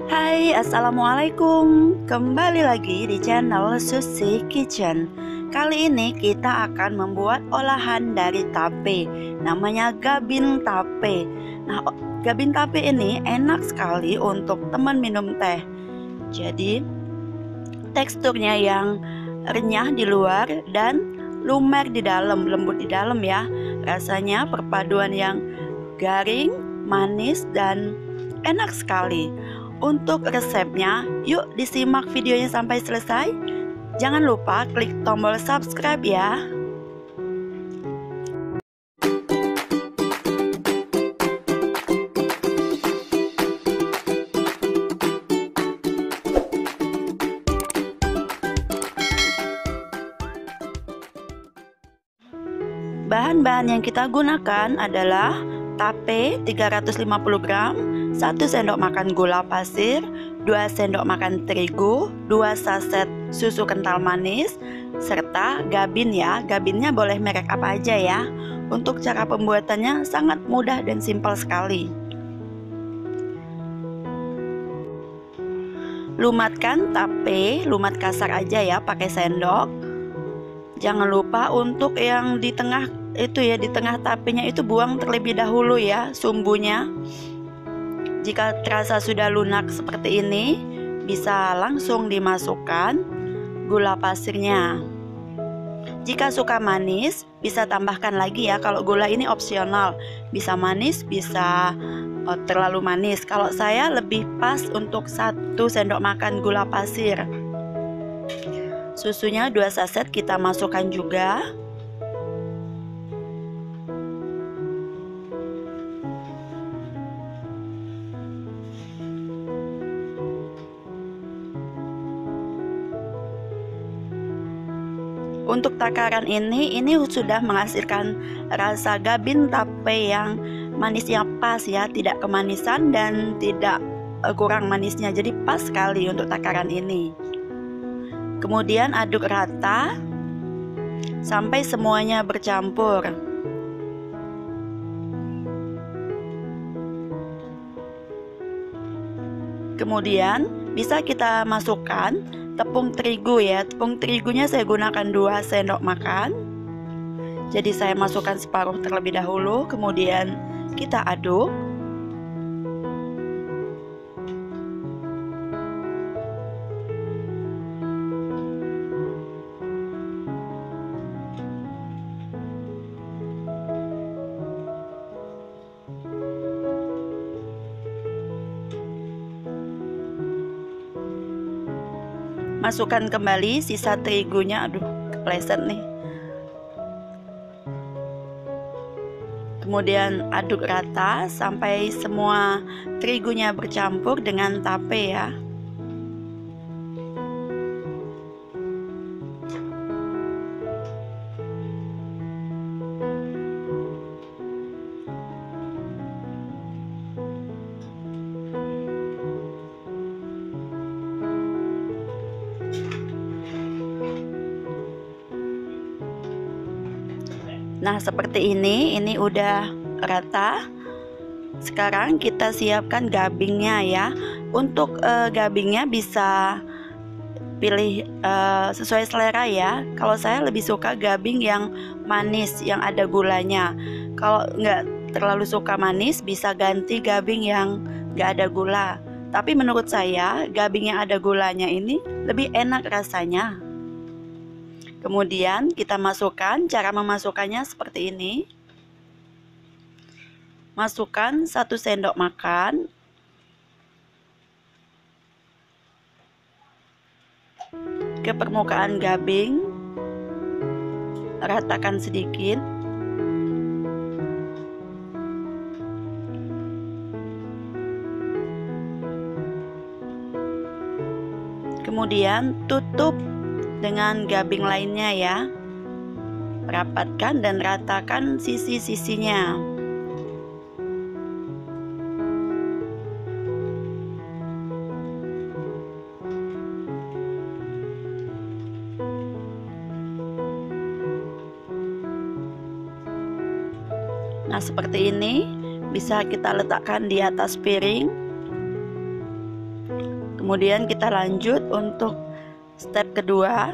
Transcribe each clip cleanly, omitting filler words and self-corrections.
Hai, assalamualaikum. Kembali lagi di channel Susi Kitchen. Kali ini kita akan membuat olahan dari tape. Namanya gabin tape. Nah, gabin tape ini enak sekali untuk teman minum teh. Jadi, teksturnya yang renyah di luar dan lumer di dalam, lembut di dalam ya. Rasanya perpaduan yang garing, manis, dan enak sekali. Untuk resepnya, yuk disimak videonya sampai selesai. Jangan lupa klik tombol subscribe ya. Bahan-bahan yang kita gunakan adalah tape 350 gram, 1 sendok makan gula pasir, 2 sendok makan terigu, 2 saset susu kental manis, serta gabin ya. Gabinnya boleh merek apa aja ya. Untuk cara pembuatannya sangat mudah dan simpel sekali. Lumatkan tape, lumat kasar aja ya pakai sendok. Jangan lupa untuk yang di tengah itu ya, di tengah tapenya itu buang terlebih dahulu ya sumbunya. Jika terasa sudah lunak seperti ini, bisa langsung dimasukkan gula pasirnya. Jika suka manis, bisa tambahkan lagi ya. Kalau gula ini opsional, bisa manis, bisa terlalu manis. Kalau saya lebih pas untuk 1 sendok makan gula pasir. Susunya 2 saset kita masukkan juga. Untuk takaran ini sudah menghasilkan rasa gabin tape yang manisnya pas ya, tidak kemanisan dan tidak kurang manisnya. Jadi pas sekali untuk takaran ini. Kemudian aduk rata sampai semuanya bercampur. Kemudian bisa kita masukkan tepung terigu ya. Tepung terigunya saya gunakan 2 sendok makan. Jadi saya masukkan separuh terlebih dahulu, kemudian kita aduk. Masukkan kembali sisa terigunya. Aduh, kepleset nih. Kemudian aduk rata sampai semua terigunya bercampur dengan tape ya. Nah, seperti ini udah rata. Sekarang kita siapkan gabingnya ya. Untuk gabingnya bisa pilih sesuai selera ya. Kalau saya lebih suka gabing yang manis, yang ada gulanya. Kalau nggak terlalu suka manis, bisa ganti gabing yang nggak ada gula. Tapi menurut saya, gabing yang ada gulanya ini lebih enak rasanya. Kemudian kita masukkan, cara memasukkannya seperti ini. Masukkan 1 sendok makan ke permukaan gabing, ratakan sedikit. Kemudian tutup dengan gabing lainnya ya. Rapatkan dan ratakan sisi-sisinya. Nah, seperti ini bisa kita letakkan di atas piring Kemudian kita lanjut untuk step kedua.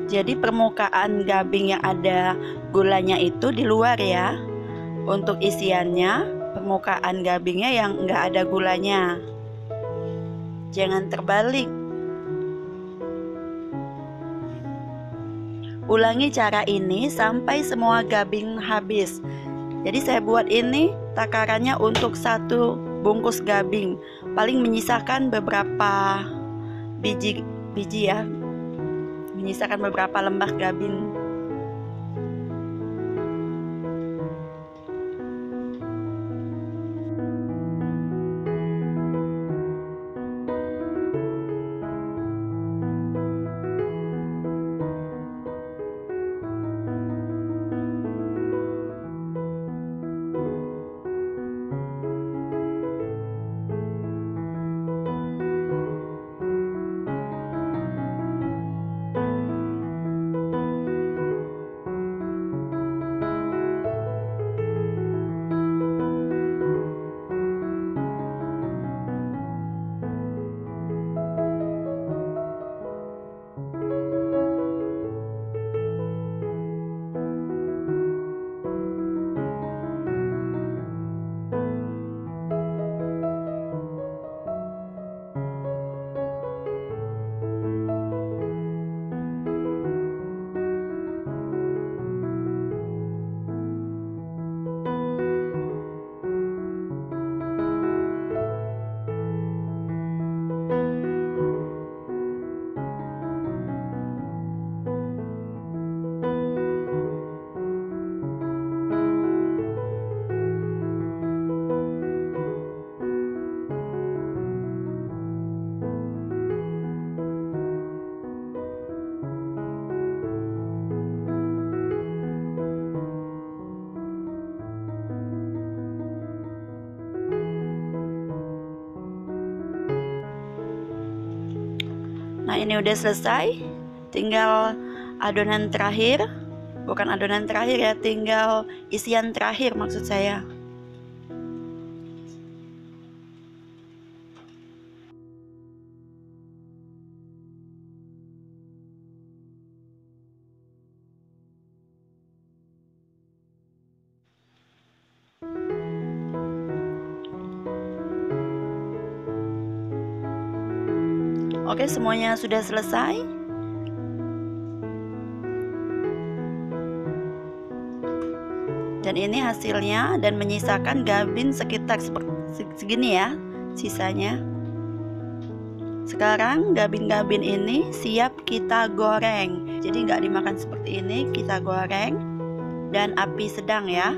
Jadi permukaan gabing yang ada gulanya itu di luar ya. Untuk isiannya, permukaan gabingnya yang enggak ada gulanya. Jangan terbalik. Ulangi cara ini sampai semua gabing habis. Jadi saya buat ini takarannya untuk 1 bungkus gabing. Paling menyisakan beberapa biji ya. Menyisakan beberapa lembah gabing. Nah, ini udah selesai. Tinggal adonan terakhir. Bukan adonan terakhir ya, tinggal isian terakhir maksud saya. Oke, semuanya sudah selesai. Dan ini hasilnya, dan menyisakan gabing sekitar segini ya sisanya. Sekarang gabing-gabing ini siap kita goreng. Jadi nggak dimakan seperti ini, kita goreng dan api sedang ya.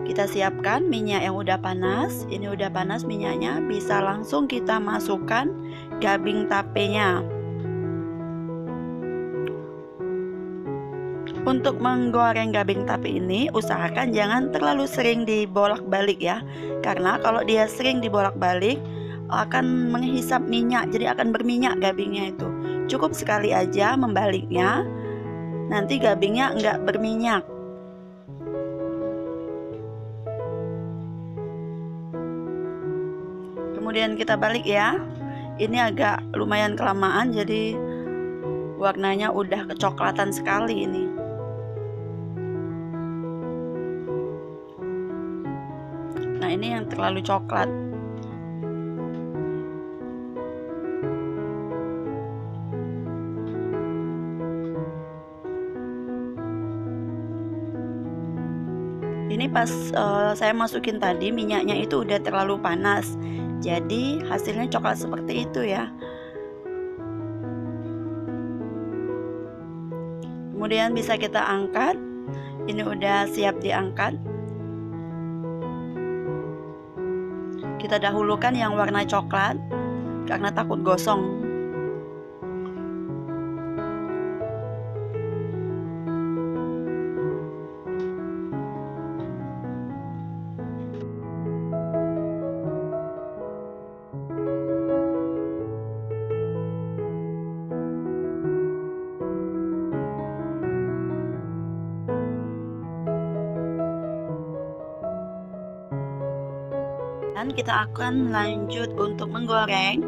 Kita siapkan minyak yang udah panas. Ini udah panas minyaknya, bisa langsung kita masukkan gabing tapenya. Untuk menggoreng gabing tape ini, usahakan jangan terlalu sering dibolak-balik ya. Karena kalau dia sering dibolak-balik akan menghisap minyak, jadi akan berminyak gabingnya itu. Cukup sekali aja membaliknya, nanti gabingnya enggak berminyak. Kemudian kita balik ya. Ini agak lumayan kelamaan, jadi warnanya udah kecoklatan sekali ini. Nah, ini yang terlalu coklat. Ini pas saya masukin tadi, minyaknya itu udah terlalu panas. Jadi hasilnya coklat seperti itu ya. Kemudian bisa kita angkat. Ini udah siap diangkat. Kita dahulukan yang warna coklat karena takut gosong. Dan kita akan lanjut untuk menggoreng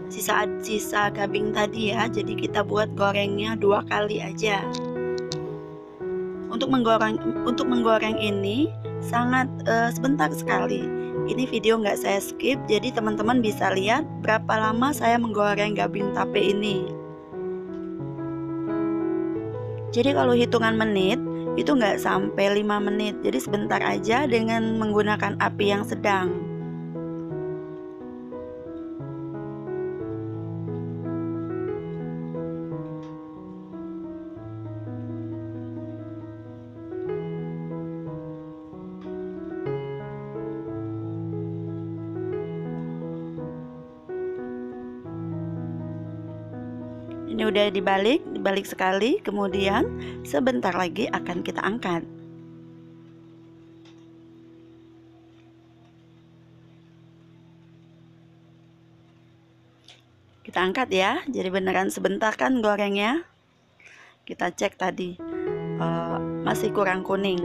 sisa gabing tadi ya. Jadi kita buat gorengnya 2 kali aja. Untuk menggoreng ini sangat sebentar sekali. Ini video nggak saya skip, jadi teman-teman bisa lihat berapa lama saya menggoreng gabing tape ini. Jadi kalau hitungan menit itu nggak sampai 5 menit, jadi sebentar aja dengan menggunakan api yang sedang. Ini udah dibalik sekali, kemudian sebentar lagi akan kita angkat. Kita angkat ya, jadi beneran sebentar kan gorengnya. Kita cek tadi, masih kurang kuning.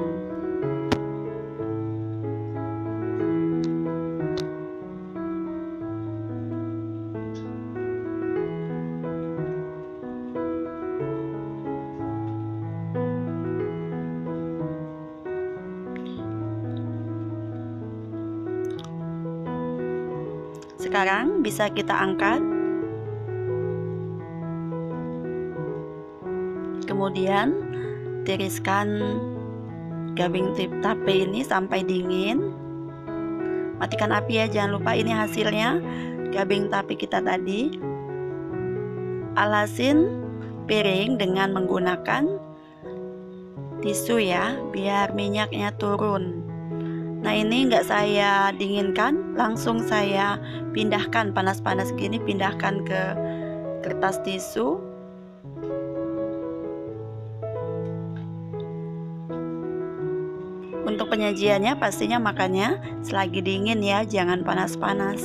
Sekarang bisa kita angkat. Kemudian tiriskan gabing tape ini sampai dingin. Matikan api ya, jangan lupa. Ini hasilnya gabing tape kita tadi. Alasin piring dengan menggunakan tisu ya, biar minyaknya turun. Nah ini nggak saya dinginkan, langsung saya pindahkan panas-panas gini, pindahkan ke kertas tisu. Untuk penyajiannya pastinya makannya selagi dingin ya, jangan panas-panas.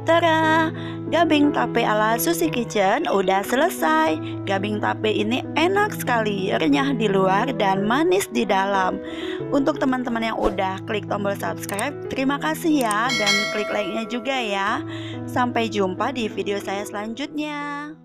Tada! Gabing tape ala Susi Kitchen udah selesai. Gabing tape ini enak sekali, renyah di luar dan manis di dalam. Untuk teman-teman yang udah klik tombol subscribe, terima kasih ya, dan klik like-nya juga ya. Sampai jumpa di video saya selanjutnya.